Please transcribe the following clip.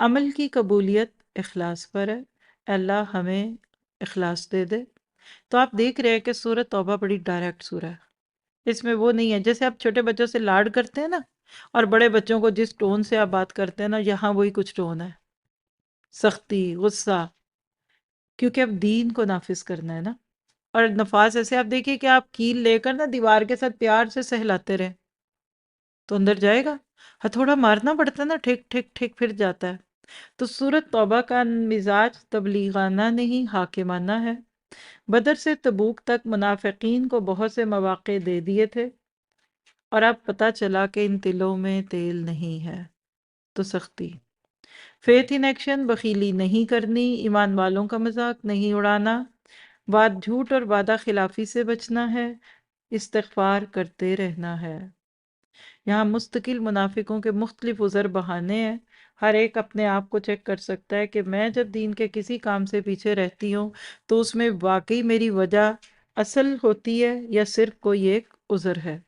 عمل کی قبولیت اخلاص پر ہے، اللہ ہمیں اخلاص دے دے۔ تو آپ دیکھ رہے ہیں کہ سورۃ توبہ بڑی ڈائریکٹ سورہ ہے، اس میں وہ نہیں ہے جیسے آپ چھوٹے بچوں سے لاڈ کرتے ہیں نا، اور بڑے بچوں کو جس ٹون سے آپ بات کرتے ہیں نا، یہاں وہی کچھ ٹون ہے، سختی، غصہ، کیونکہ اب دین کو نافذ کرنا ہے نا۔ اور نفاذ ایسے آپ دیکھیے کہ آپ کیل لے کر نا دیوار کے ساتھ پیار سے سہلاتے رہے تو اندر جائے گا، ہتھوڑا مارنا پڑتا ہے نا، ٹھیک ٹھیک ٹھیک پھر جاتا ہے۔ تو سورۃ توبہ کا مزاج تبلیغانہ نہیں، حاکمانہ ہے۔ بدر سے تبوک تک منافقین کو بہت سے مواقع دے دیے تھے، اور اب پتہ چلا کہ ان دلوں میں تیل نہیں ہے، تو سختی۔ فیتھ ان ایکشن، بخیلی نہیں کرنی، ایمان والوں کا مذاق نہیں اڑانا، بات جھوٹ اور وعدہ خلافی سے بچنا ہے، استغفار کرتے رہنا ہے۔ یہاں مستقل منافقوں کے مختلف عذر بہانے ہیں، ہر ایک اپنے آپ کو چیک کر سکتا ہے کہ میں جب دین کے کسی کام سے پیچھے رہتی ہوں تو اس میں واقعی میری وجہ اصل ہوتی ہے یا صرف کوئی ایک عذر ہے۔